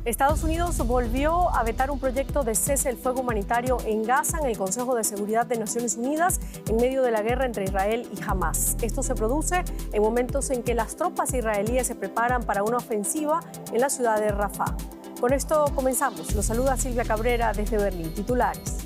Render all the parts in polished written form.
Estados Unidos volvió a vetar un proyecto de cese el fuego humanitario en Gaza en el Consejo de Seguridad de Naciones Unidas en medio de la guerra entre Israel y Hamás. Esto se produce en momentos en que las tropas israelíes se preparan para una ofensiva en la ciudad de Rafah. Con esto comenzamos. Los saluda Silvia Cabrera desde Berlín. Titulares.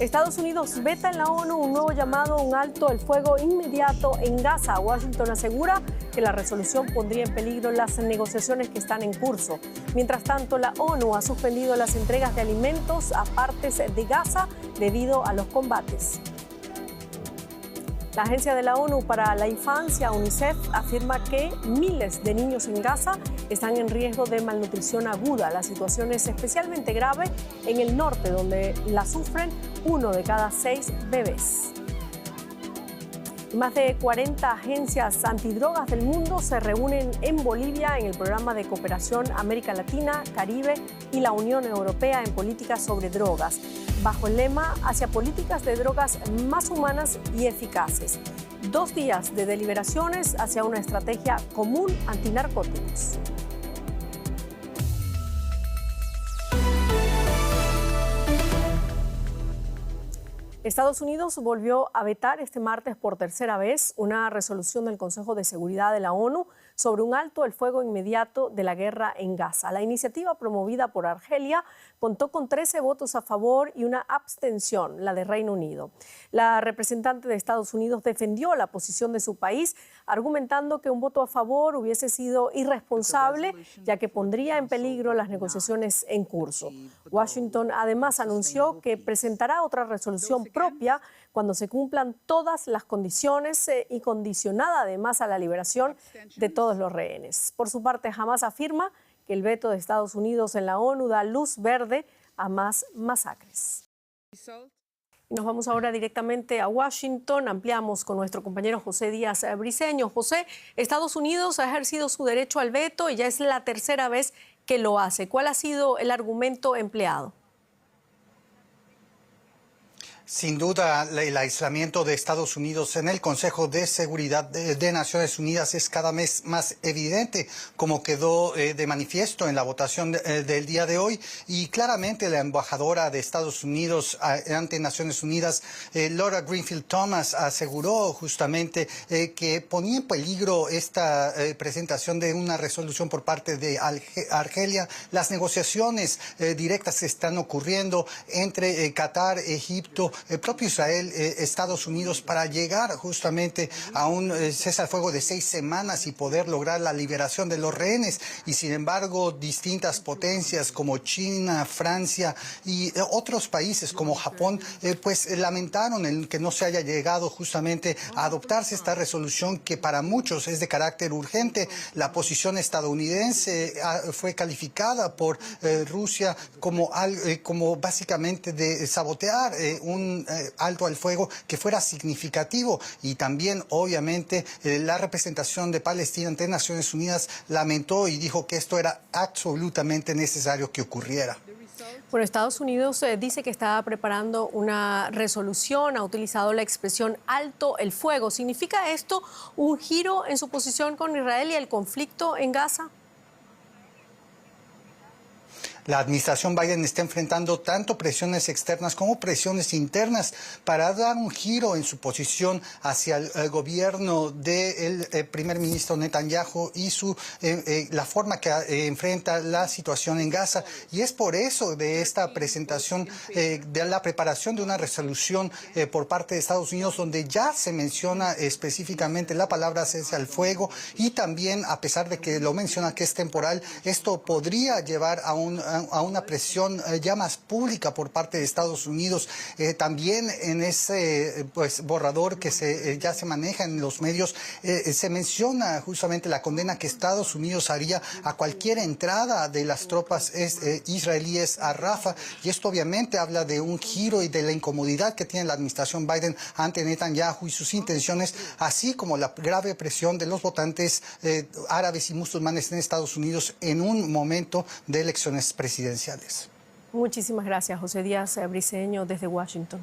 Estados Unidos veta en la ONU un nuevo llamado a un alto el fuego inmediato en Gaza. Washington asegura que la resolución pondría en peligro las negociaciones que están en curso. Mientras tanto, la ONU ha suspendido las entregas de alimentos a partes de Gaza debido a los combates. La Agencia de la ONU para la Infancia, UNICEF, afirma que miles de niños en Gaza están en riesgo de malnutrición aguda. La situación es especialmente grave en el norte, donde la sufren 1 de cada 6 bebés. Más de 40 agencias antidrogas del mundo se reúnen en Bolivia en el programa de cooperación América Latina, Caribe y la Unión Europea en políticas sobre drogas, bajo el lema hacia políticas de drogas más humanas y eficaces. 2 días de deliberaciones hacia una estrategia común antinarcóticos. Estados Unidos volvió a vetar este martes por tercera vez una resolución del Consejo de Seguridad de la ONU sobre un alto el fuego inmediato de la guerra en Gaza. La iniciativa promovida por Argelia contó con 13 votos a favor y una abstención, la de Reino Unido. La representante de Estados Unidos defendió la posición de su país, argumentando que un voto a favor hubiese sido irresponsable, ya que pondría en peligro las negociaciones en curso. Washington además anunció que presentará otra resolución propia cuando se cumplan todas las condiciones y condicionada además a la liberación de todos los rehenes. Por su parte, Hamás afirma que el veto de Estados Unidos en la ONU da luz verde a más masacres. Nos vamos ahora directamente a Washington. Ampliamos con nuestro compañero José Díaz Briceño. José, Estados Unidos ha ejercido su derecho al veto y ya es la tercera vez que lo hace. ¿Cuál ha sido el argumento empleado? Sin duda, el aislamiento de Estados Unidos en el Consejo de Seguridad de Naciones Unidas es cada vez más evidente, como quedó de manifiesto en la votación del día de hoy. Y claramente la embajadora de Estados Unidos ante Naciones Unidas, Laura Greenfield Thomas, aseguró justamente que ponía en peligro esta presentación de una resolución por parte de Argelia. Las negociaciones directas están ocurriendo entre Qatar, Egipto, el propio Israel, Estados Unidos, para llegar justamente a un cese al fuego de 6 semanas y poder lograr la liberación de los rehenes. Y sin embargo, distintas potencias como China, Francia y otros países como Japón, pues lamentaron el que no se haya llegado justamente a adoptarse esta resolución que para muchos es de carácter urgente. La posición estadounidense fue calificada por Rusia como básicamente de sabotear un alto al fuego que fuera significativo, y también obviamente la representación de Palestina ante Naciones Unidas lamentó y dijo que esto era absolutamente necesario que ocurriera. Bueno, Estados Unidos dice que está preparando una resolución, ha utilizado la expresión alto el fuego. ¿Significa esto un giro en su posición con Israel y el conflicto en Gaza? La administración Biden está enfrentando tanto presiones externas como presiones internas para dar un giro en su posición hacia el gobierno del primer ministro Netanyahu y la forma que enfrenta la situación en Gaza. Y es por eso de esta presentación, de la preparación de una resolución por parte de Estados Unidos, donde ya se menciona específicamente la palabra cese al fuego, y también, a pesar de que lo menciona que es temporal, esto podría llevar a una presión ya más pública por parte de Estados Unidos. También en ese borrador que ya se maneja en los medios, se menciona justamente la condena que Estados Unidos haría a cualquier entrada de las tropas israelíes a Rafah, y esto obviamente habla de un giro y de la incomodidad que tiene la administración Biden ante Netanyahu y sus intenciones, así como la grave presión de los votantes árabes y musulmanes en Estados Unidos en un momento de elecciones presidenciales. Muchísimas gracias, José Díaz Briceño, desde Washington.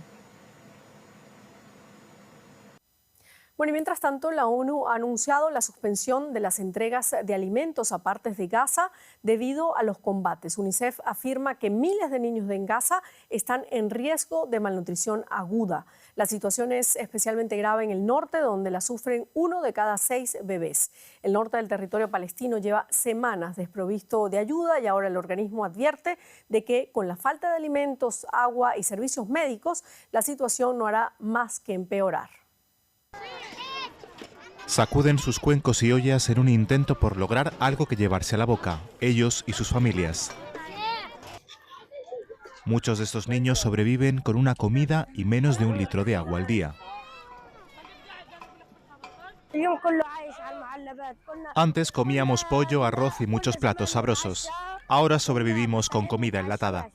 Bueno, y mientras tanto, la ONU ha anunciado la suspensión de las entregas de alimentos a partes de Gaza debido a los combates. UNICEF afirma que miles de niños en Gaza están en riesgo de malnutrición aguda. La situación es especialmente grave en el norte, donde la sufren 1 de cada 6 bebés. El norte del territorio palestino lleva semanas desprovisto de ayuda y ahora el organismo advierte de que con la falta de alimentos, agua y servicios médicos, la situación no hará más que empeorar. Sacuden sus cuencos y ollas en un intento por lograr algo que llevarse a la boca, ellos y sus familias. Muchos de estos niños sobreviven con una comida y menos de 1 litro de agua al día. Antes comíamos pollo, arroz y muchos platos sabrosos. Ahora sobrevivimos con comida enlatada.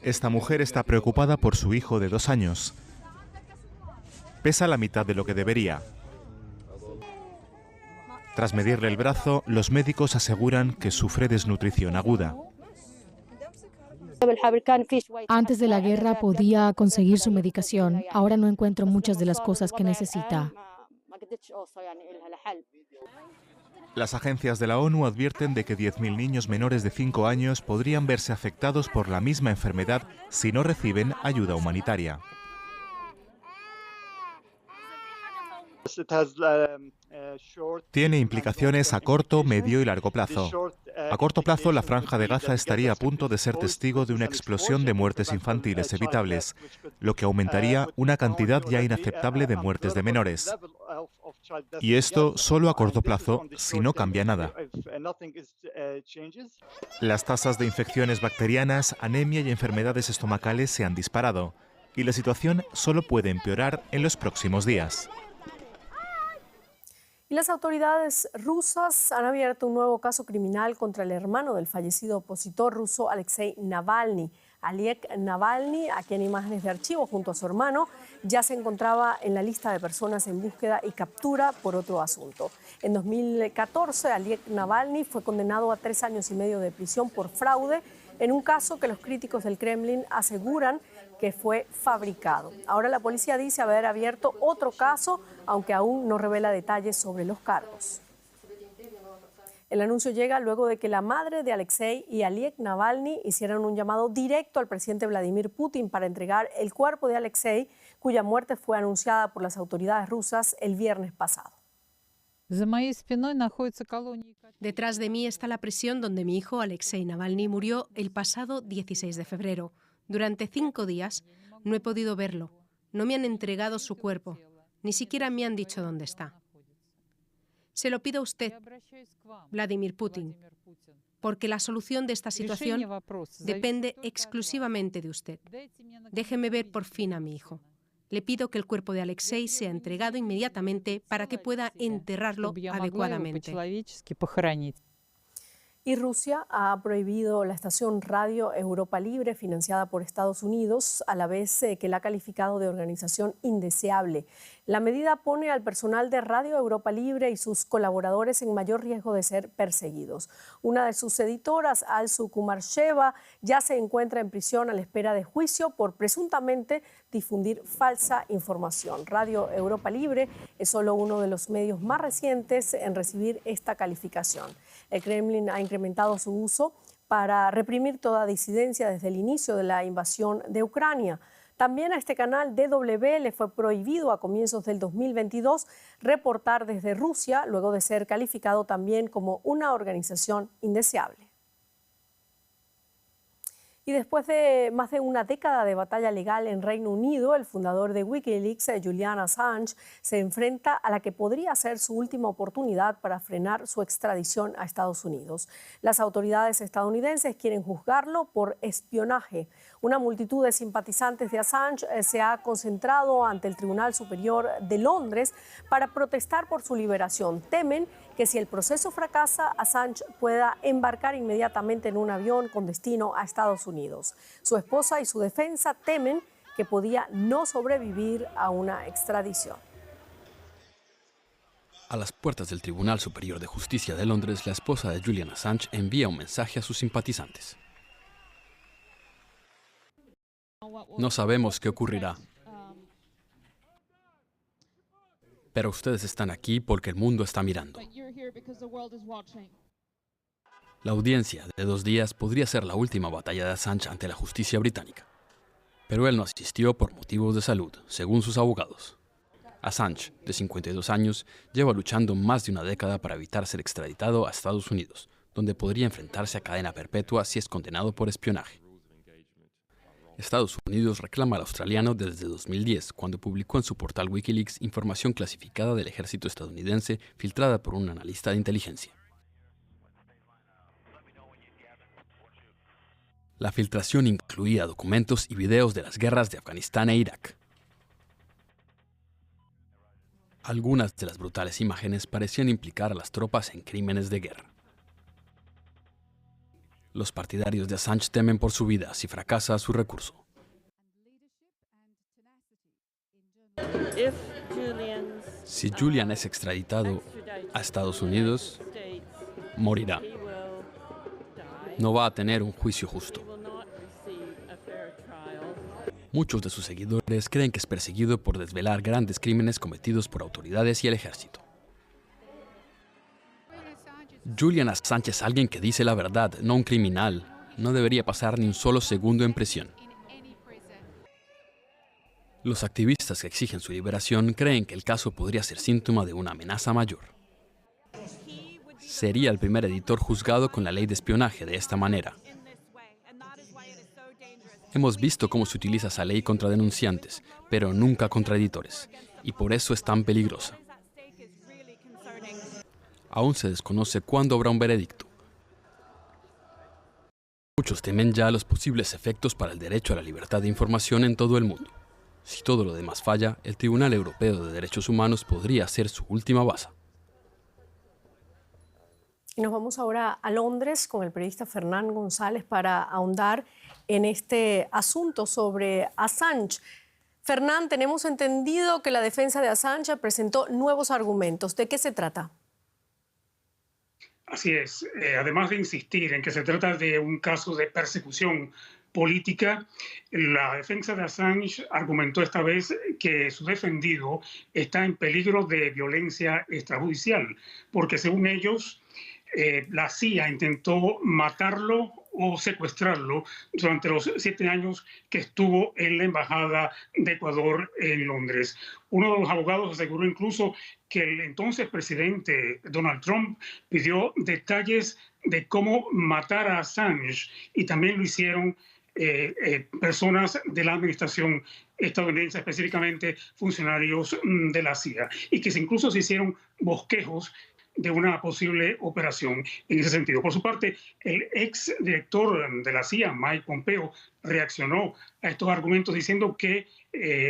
Esta mujer está preocupada por su hijo de 2 años. Pesa la mitad de lo que debería. Tras medirle el brazo, los médicos aseguran que sufre desnutrición aguda. Antes de la guerra podía conseguir su medicación. Ahora no encuentro muchas de las cosas que necesita. Las agencias de la ONU advierten de que 10.000 niños menores de 5 años podrían verse afectados por la misma enfermedad si no reciben ayuda humanitaria. Tiene implicaciones a corto, medio y largo plazo. A corto plazo, la Franja de Gaza estaría a punto de ser testigo de una explosión de muertes infantiles evitables, lo que aumentaría una cantidad ya inaceptable de muertes de menores. Y esto solo a corto plazo, si no cambia nada. Las tasas de infecciones bacterianas, anemia y enfermedades estomacales se han disparado, y la situación solo puede empeorar en los próximos días. Y las autoridades rusas han abierto un nuevo caso criminal contra el hermano del fallecido opositor ruso Alexei Navalny. Oleg Navalny, a quien imágenes de archivo junto a su hermano, ya se encontraba en la lista de personas en búsqueda y captura por otro asunto. En 2014, Oleg Navalny fue condenado a 3 años y medio de prisión por fraude en un caso que los críticos del Kremlin aseguran que fue fabricado. Ahora la policía dice haber abierto otro caso, aunque aún no revela detalles sobre los cargos. El anuncio llega luego de que la madre de Alexei y Oleg Navalny hicieran un llamado directo al presidente Vladimir Putin para entregar el cuerpo de Alexei, cuya muerte fue anunciada por las autoridades rusas el viernes pasado. Detrás de mí está la prisión donde mi hijo Alexei Navalny murió el pasado 16 de febrero. Durante 5 días no he podido verlo. No me han entregado su cuerpo. Ni siquiera me han dicho dónde está. Se lo pido a usted, Vladimir Putin, porque la solución de esta situación depende exclusivamente de usted. Déjeme ver por fin a mi hijo. Le pido que el cuerpo de Alexei sea entregado inmediatamente para que pueda enterrarlo adecuadamente. Y Rusia ha prohibido la estación Radio Europa Libre, financiada por Estados Unidos, a la vez que la ha calificado de organización indeseable. La medida pone al personal de Radio Europa Libre y sus colaboradores en mayor riesgo de ser perseguidos. Una de sus editoras, Alsu Kumarsheva, ya se encuentra en prisión a la espera de juicio por presuntamente difundir falsa información. Radio Europa Libre es solo uno de los medios más recientes en recibir esta calificación. El Kremlin ha incrementado su uso para reprimir toda disidencia desde el inicio de la invasión de Ucrania. También a este canal DW le fue prohibido a comienzos del 2022 reportar desde Rusia, luego de ser calificado también como una organización indeseable. Y después de más de una década de batalla legal en Reino Unido, el fundador de Wikileaks, Julian Assange, se enfrenta a la que podría ser su última oportunidad para frenar su extradición a Estados Unidos. Las autoridades estadounidenses quieren juzgarlo por espionaje. Una multitud de simpatizantes de Assange se ha concentrado ante el Tribunal Superior de Londres para protestar por su liberación. Temen que si el proceso fracasa, Assange pueda embarcar inmediatamente en un avión con destino a Estados Unidos. Su esposa y su defensa temen que podía no sobrevivir a una extradición. A las puertas del Tribunal Superior de Justicia de Londres, la esposa de Julian Assange envía un mensaje a sus simpatizantes. No sabemos qué ocurrirá. Pero ustedes están aquí porque el mundo está mirando. La audiencia de 2 días podría ser la última batalla de Assange ante la justicia británica. Pero él no asistió por motivos de salud, según sus abogados. Assange, de 52 años, lleva luchando más de una década para evitar ser extraditado a Estados Unidos, donde podría enfrentarse a cadena perpetua si es condenado por espionaje. Estados Unidos reclama al australiano desde 2010, cuando publicó en su portal Wikileaks información clasificada del ejército estadounidense filtrada por un analista de inteligencia. La filtración incluía documentos y videos de las guerras de Afganistán e Irak. Algunas de las brutales imágenes parecían implicar a las tropas en crímenes de guerra. Los partidarios de Assange temen por su vida si fracasa su recurso. Si Julian es extraditado a Estados Unidos, morirá. No va a tener un juicio justo. Muchos de sus seguidores creen que es perseguido por desvelar grandes crímenes cometidos por autoridades y el ejército. Julian Assange es alguien que dice la verdad, no un criminal. No debería pasar ni un solo segundo en prisión. Los activistas que exigen su liberación creen que el caso podría ser síntoma de una amenaza mayor. Sería el primer editor juzgado con la ley de espionaje de esta manera. Hemos visto cómo se utiliza esa ley contra denunciantes, pero nunca contra editores, y por eso es tan peligrosa. Aún se desconoce cuándo habrá un veredicto. Muchos temen ya los posibles efectos para el derecho a la libertad de información en todo el mundo. Si todo lo demás falla, el Tribunal Europeo de Derechos Humanos podría ser su última baza. Y nos vamos ahora a Londres con el periodista Fernán González para ahondar en este asunto sobre Assange. Fernán, tenemos entendido que la defensa de Assange presentó nuevos argumentos. ¿De qué se trata? Así es. Además de insistir en que se trata de un caso de persecución política, la defensa de Assange argumentó esta vez que su defendido está en peligro de violencia extrajudicial, porque según ellos, la CIA intentó matarlo o secuestrarlo durante los 7 años que estuvo en la Embajada de Ecuador en Londres. Uno de los abogados aseguró incluso que el entonces presidente Donald Trump pidió detalles de cómo matar a Assange y también lo hicieron personas de la administración estadounidense, específicamente funcionarios de la CIA, y que incluso se hicieron bosquejos de una posible operación en ese sentido. Por su parte, el ex director de la CIA, Mike Pompeo, reaccionó a estos argumentos diciendo que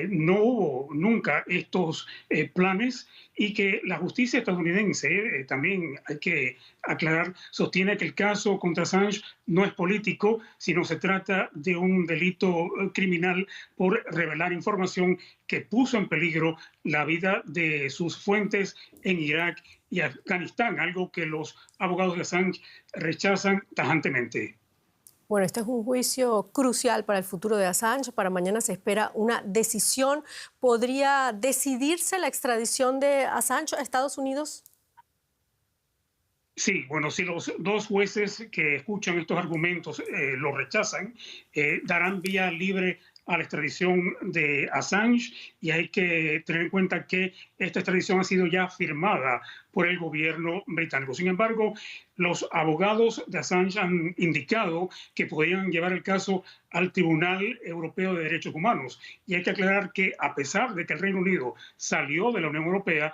no hubo nunca estos planes y que la justicia estadounidense, también hay que aclarar, sostiene que el caso contra Assange no es político, sino se trata de un delito criminal por revelar información que puso en peligro la vida de sus fuentes en Irak y Afganistán, algo que los abogados de Assange rechazan tajantemente. Bueno, este es un juicio crucial para el futuro de Assange. Para mañana se espera una decisión. ¿Podría decidirse la extradición de Assange a Estados Unidos? Sí, bueno, si los 2 jueces que escuchan estos argumentos lo rechazan, darán vía libre a la extradición de Assange, y hay que tener en cuenta que esta extradición ha sido ya firmada por el gobierno británico. Sin embargo, los abogados de Assange han indicado que podrían llevar el caso al Tribunal Europeo de Derechos Humanos. Y hay que aclarar que, a pesar de que el Reino Unido salió de la Unión Europea,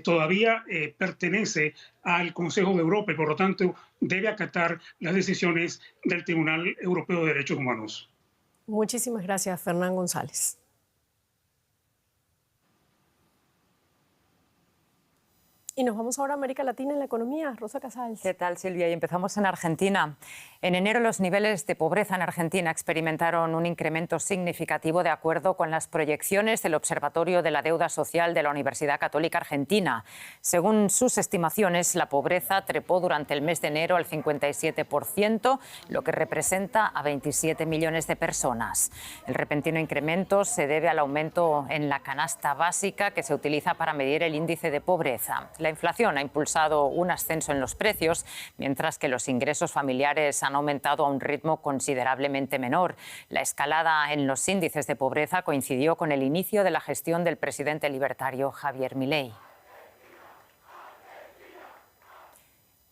todavía pertenece al Consejo de Europa y, por lo tanto, debe acatar las decisiones del Tribunal Europeo de Derechos Humanos. Muchísimas gracias, Fernán González. Y nos vamos ahora a América Latina en la economía. Rosa Casals. ¿Qué tal, Silvia? Y empezamos en Argentina. En enero los niveles de pobreza en Argentina experimentaron un incremento significativo de acuerdo con las proyecciones del Observatorio de la Deuda Social de la Universidad Católica Argentina. Según sus estimaciones, la pobreza trepó durante el mes de enero al 57%, lo que representa a 27 millones de personas. El repentino incremento se debe al aumento en la canasta básica que se utiliza para medir el índice de pobreza. La inflación ha impulsado un ascenso en los precios, mientras que los ingresos familiares han aumentado a un ritmo considerablemente menor. La escalada en los índices de pobreza coincidió con el inicio de la gestión del presidente libertario Javier Milei.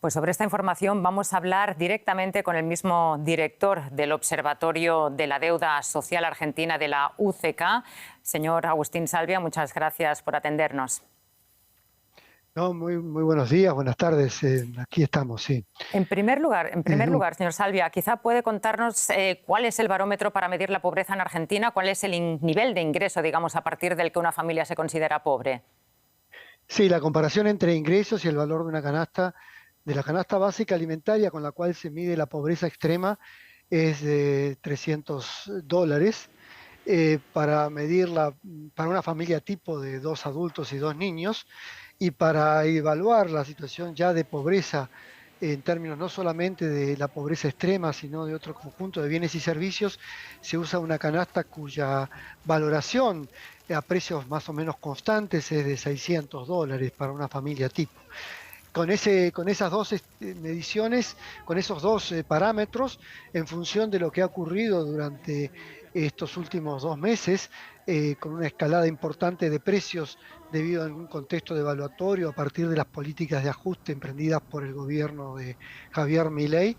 Pues sobre esta información vamos a hablar directamente con el mismo director del Observatorio de la Deuda Social Argentina de la UCK, señor Agustín Salvia. Muchas gracias por atendernos. No, muy buenos días, buenas tardes. Aquí estamos, sí. En primer lugar, señor Salvia, quizá puede contarnos cuál es el barómetro para medir la pobreza en Argentina, cuál es el nivel de ingreso, digamos, a partir del que una familia se considera pobre. Sí, la comparación entre ingresos y el valor de una canasta, de la canasta básica alimentaria con la cual se mide la pobreza extrema, es de $300. Para medirla para una familia tipo de 2 adultos y 2 niños, y para evaluar la situación ya de pobreza en términos no solamente de la pobreza extrema, sino de otro conjunto de bienes y servicios, se usa una canasta cuya valoración a precios más o menos constantes es de $600 para una familia tipo. Con esas dos mediciones, con esos dos parámetros, en función de lo que ha ocurrido durante estos últimos 2 meses, con una escalada importante de precios debido a un contexto devaluatorio a partir de las políticas de ajuste emprendidas por el gobierno de Javier Milei,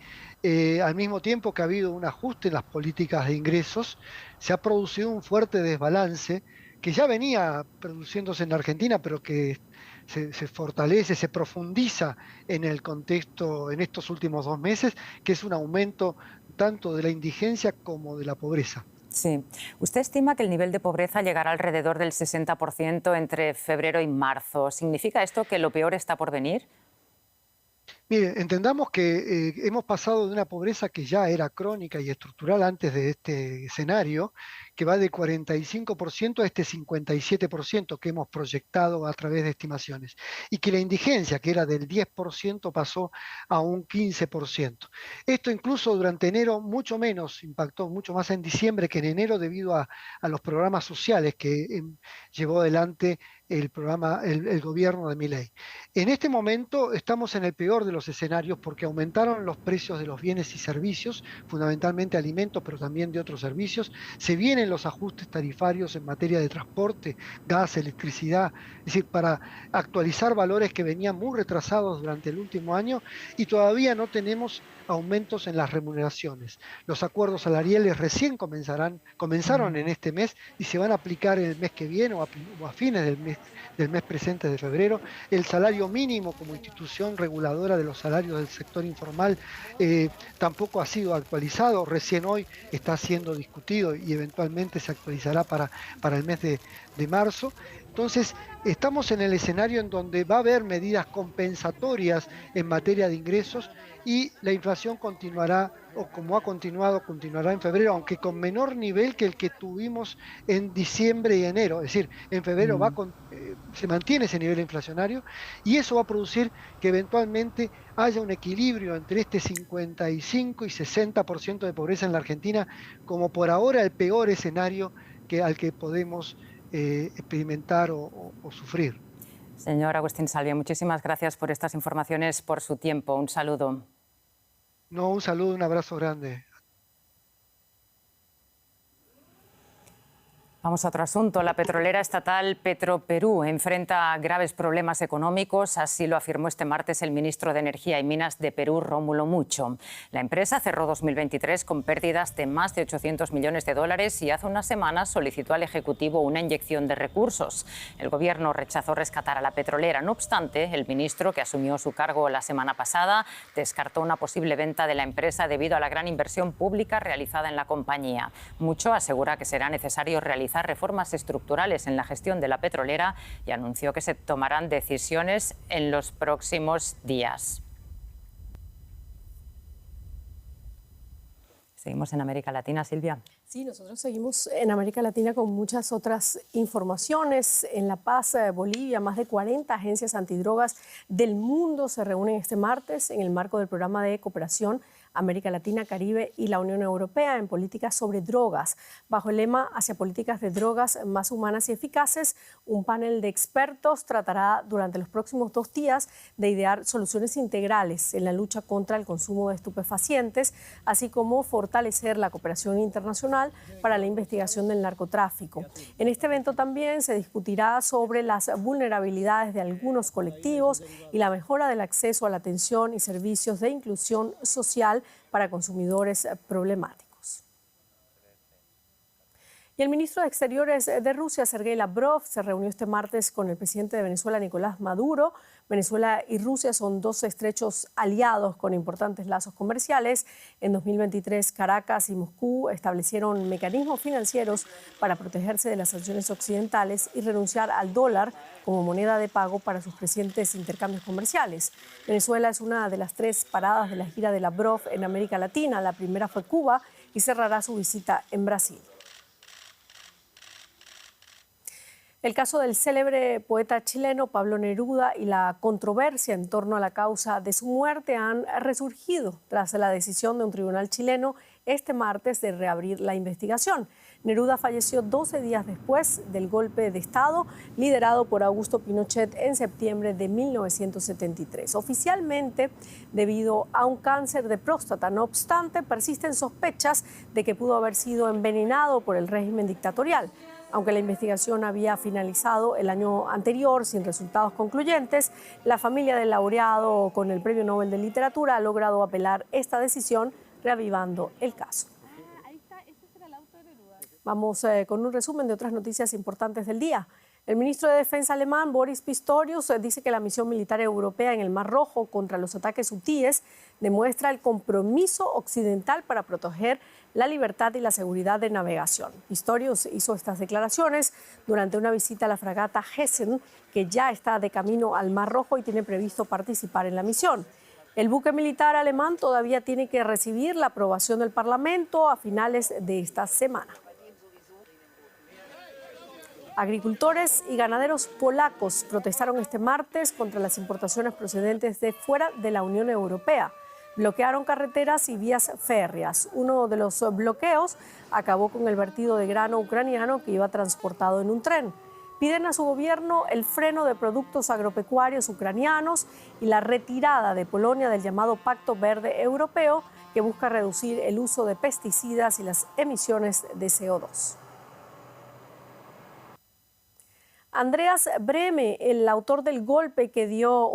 al mismo tiempo que ha habido un ajuste en las políticas de ingresos, se ha producido un fuerte desbalance que ya venía produciéndose en la Argentina, pero que se fortalece, se profundiza en el contexto en estos últimos 2 meses, que es un aumento tanto de la indigencia como de la pobreza. Sí. ¿Usted estima que el nivel de pobreza llegará alrededor del 60% entre febrero y marzo? ¿Significa esto que lo peor está por venir? Mire, entendamos que hemos pasado de una pobreza que ya era crónica y estructural antes de este escenario, que va de 45% a este 57% que hemos proyectado a través de estimaciones, y que la indigencia, que era del 10%, pasó a un 15%. Esto incluso durante enero mucho menos, impactó mucho más en diciembre que en enero debido a los programas sociales que llevó adelante el gobierno de Milei. En este momento estamos en el peor de los escenarios porque aumentaron los precios de los bienes y servicios, fundamentalmente alimentos, pero también de otros servicios. Se vienen los ajustes tarifarios en materia de transporte, gas, electricidad, es decir, para actualizar valores que venían muy retrasados durante el último año, y todavía no tenemos aumentos en las remuneraciones. Los acuerdos salariales recién comenzaron en este mes y se van a aplicar el mes que viene o a fines del mes presente de febrero. El salario mínimo como institución reguladora de los salarios del sector informal tampoco ha sido actualizado, recién hoy está siendo discutido y eventualmente se actualizará para el mes de marzo. Entonces, estamos en el escenario en donde va a haber medidas compensatorias en materia de ingresos y la inflación continuará, o como ha continuado, continuará en febrero, aunque con menor nivel que el que tuvimos en diciembre y enero. Es decir, en febrero se mantiene ese nivel inflacionario y eso va a producir que eventualmente haya un equilibrio entre este 55 y 60% de pobreza en la Argentina, como por ahora el peor escenario al que podemos experimentar o sufrir. Señor Agustín Salvia, muchísimas gracias por estas informaciones, por su tiempo. Un saludo. No, un saludo, un abrazo grande. Vamos a otro asunto. La petrolera estatal Petroperú enfrenta graves problemas económicos, así lo afirmó este martes el ministro de Energía y Minas de Perú, Rómulo Mucho. La empresa cerró 2023 con pérdidas de más de $800 millones y hace unas semanas solicitó al Ejecutivo una inyección de recursos. El gobierno rechazó rescatar a la petrolera. No obstante, el ministro, que asumió su cargo la semana pasada, descartó una posible venta de la empresa debido a la gran inversión pública realizada en la compañía. Mucho asegura que será necesario realizar realizar reformas estructurales en la gestión de la petrolera y anunció que se tomarán decisiones en los próximos días. Seguimos en América Latina, Silvia. Sí, nosotros seguimos en América Latina con muchas otras informaciones. En La Paz, Bolivia, más de 40 agencias antidrogas del mundo se reúnen este martes en el marco del programa de cooperación América Latina, Caribe y la Unión Europea en políticas sobre drogas. Bajo el lema Hacia políticas de drogas más humanas y eficaces, un panel de expertos tratará durante los próximos 2 días de idear soluciones integrales en la lucha contra el consumo de estupefacientes, así como fortalecer la cooperación internacional para la investigación del narcotráfico. En este evento también se discutirá sobre las vulnerabilidades de algunos colectivos y la mejora del acceso a la atención y servicios de inclusión social para consumidores problemáticos. Y el ministro de Exteriores de Rusia, Sergei Lavrov, se reunió este martes con el presidente de Venezuela, Nicolás Maduro. Venezuela y Rusia son 2 estrechos aliados con importantes lazos comerciales. En 2023, Caracas y Moscú establecieron mecanismos financieros para protegerse de las sanciones occidentales y renunciar al dólar como moneda de pago para sus crecientes intercambios comerciales. Venezuela es una de las 3 paradas de la gira de Lavrov en América Latina. La primera fue Cuba y cerrará su visita en Brasil. El caso del célebre poeta chileno Pablo Neruda y la controversia en torno a la causa de su muerte han resurgido tras la decisión de un tribunal chileno este martes de reabrir la investigación. Neruda falleció 12 días después del golpe de Estado liderado por Augusto Pinochet en septiembre de 1973. Oficialmente, debido a un cáncer de próstata. No obstante, persisten sospechas de que pudo haber sido envenenado por el régimen dictatorial. Aunque la investigación había finalizado el año anterior sin resultados concluyentes, la familia del laureado con el Premio Nobel de Literatura ha logrado apelar esta decisión, reavivando el caso. Vamos con un resumen de otras noticias importantes del día. El ministro de Defensa alemán, Boris Pistorius, dice que la misión militar europea en el Mar Rojo contra los ataques hutíes demuestra el compromiso occidental para proteger la libertad y la seguridad de navegación. Pistorius hizo estas declaraciones durante una visita a la fragata Hessen, que ya está de camino al Mar Rojo y tiene previsto participar en la misión. El buque militar alemán todavía tiene que recibir la aprobación del Parlamento a finales de esta semana. Agricultores y ganaderos polacos protestaron este martes contra las importaciones procedentes de fuera de la Unión Europea. Bloquearon carreteras y vías férreas. Uno de los bloqueos acabó con el vertido de grano ucraniano que iba transportado en un tren. Piden a su gobierno el freno de productos agropecuarios ucranianos y la retirada de Polonia del llamado Pacto Verde Europeo, que busca reducir el uso de pesticidas y las emisiones de CO2. Andreas Brehme, el autor del gol que dio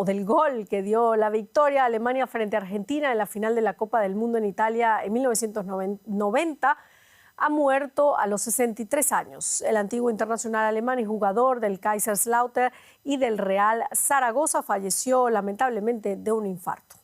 la victoria a Alemania frente a Argentina en la final de la Copa del Mundo en Italia en 1990, ha muerto a los 63 años. El antiguo internacional alemán y jugador del Kaiserslautern y del Real Zaragoza falleció lamentablemente de un infarto.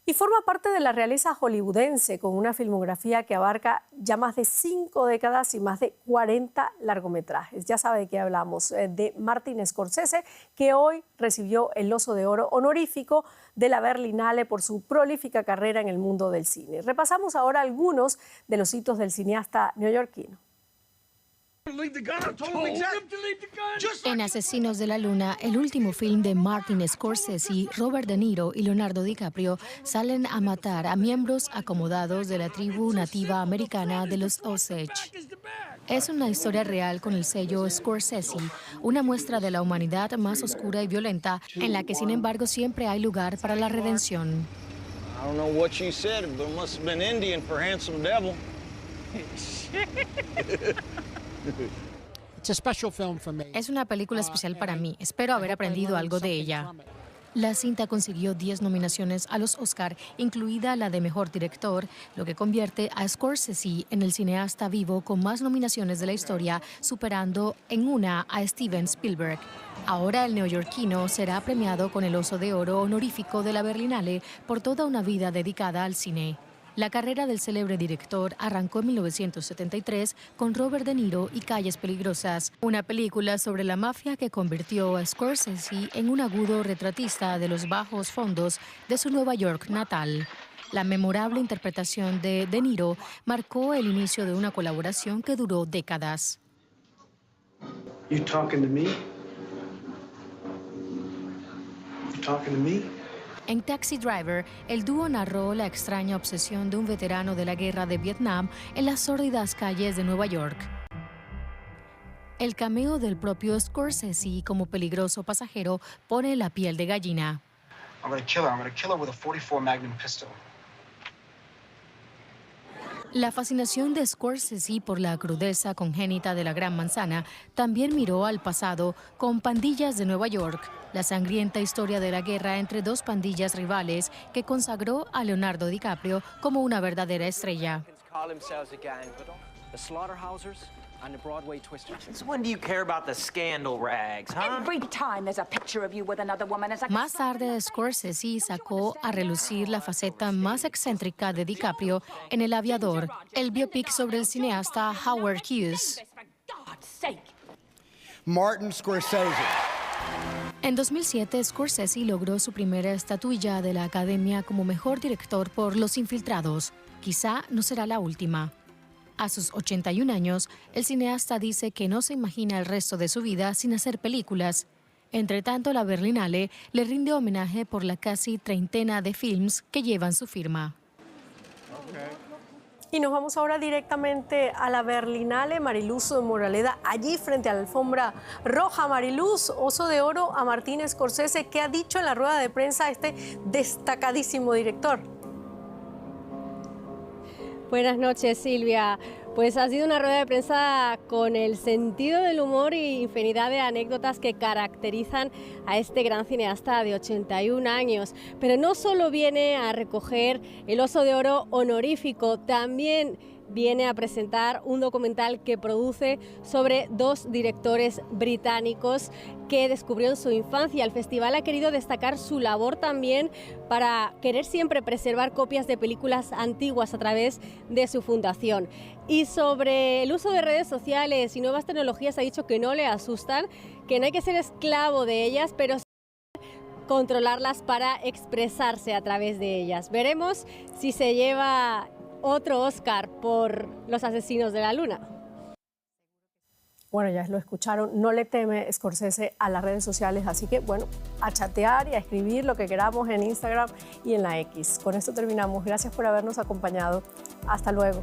Y forma parte de la realeza hollywoodense con una filmografía que abarca ya más de 5 décadas y más de 40 largometrajes. Ya sabe de qué hablamos, de Martin Scorsese, que hoy recibió el Oso de Oro honorífico de la Berlinale por su prolífica carrera en el mundo del cine. Repasamos ahora algunos de los hitos del cineasta neoyorquino. En Asesinos de la Luna, el último film de Martin Scorsese, Robert De Niro y Leonardo DiCaprio salen a matar a miembros acomodados de la tribu nativa americana de los Osage. Es una historia real con el sello Scorsese, una muestra de la humanidad más oscura y violenta, en la que sin embargo siempre hay lugar para la redención. Es una película especial para mí. Espero haber aprendido algo de ella. La cinta consiguió 10 nominaciones a los Oscar, incluida la de Mejor Director, lo que convierte a Scorsese en el cineasta vivo con más nominaciones de la historia, superando en una a Steven Spielberg. Ahora el neoyorquino será premiado con el Oso de Oro honorífico de la Berlinale por toda una vida dedicada al cine. La carrera del célebre director arrancó en 1973 con Robert De Niro y Calles Peligrosas, una película sobre la mafia que convirtió a Scorsese en un agudo retratista de los bajos fondos de su Nueva York natal. La memorable interpretación de De Niro marcó el inicio de una colaboración que duró décadas. You talking to me? You talking to me? En Taxi Driver, el dúo narró la extraña obsesión de un veterano de la guerra de Vietnam en las sórdidas calles de Nueva York. El cameo del propio Scorsese como peligroso pasajero pone la piel de gallina. I'm gonna kill her with a 44 Magnum pistol. La fascinación de Scorsese por la crudeza congénita de la Gran Manzana también miró al pasado con Pandillas de Nueva York, la sangrienta historia de la guerra entre dos pandillas rivales que consagró a Leonardo DiCaprio como una verdadera estrella. And the Broadway Twister. Since when do you care about the scandal rags, huh? Every time there's a picture of you with another woman, it's like... Más tarde, Scorsese sacó a relucir la faceta más excéntrica de DiCaprio en El Aviador, el biopic sobre el cineasta Howard Hughes. Martin Scorsese. En 2007, Scorsese logró su primera estatuilla de la Academia como mejor director por Los Infiltrados. Quizá no será la última. A sus 81 años, el cineasta dice que no se imagina el resto de su vida sin hacer películas. Entre tanto, la Berlinale le rinde homenaje por la casi treintena de films que llevan su firma. Y nos vamos ahora directamente a la Berlinale. Mariluz Moraleda, allí frente a la alfombra roja. Mariluz, Oso de Oro a Martin Scorsese. ¿Qué ha dicho en la rueda de prensa este destacadísimo director? Buenas noches, Silvia. Pues ha sido una rueda de prensa con el sentido del humor y infinidad de anécdotas que caracterizan a este gran cineasta de 81 años. Pero no solo viene a recoger el Oso de Oro honorífico, también viene a presentar un documental que produce sobre dos directores británicos que descubrió en su infancia. El festival ha querido destacar su labor también para querer siempre preservar copias de películas antiguas a través de su fundación. Y sobre el uso de redes sociales y nuevas tecnologías ha dicho que no le asustan, que no hay que ser esclavo de ellas, pero sí controlarlas para expresarse a través de ellas. Veremos si se lleva otro Oscar por Los Asesinos de la Luna. Bueno, ya lo escucharon, no le teme Scorsese a las redes sociales, así que bueno, a chatear y a escribir lo que queramos en Instagram y en la X. Con esto terminamos. Gracias por habernos acompañado. Hasta luego.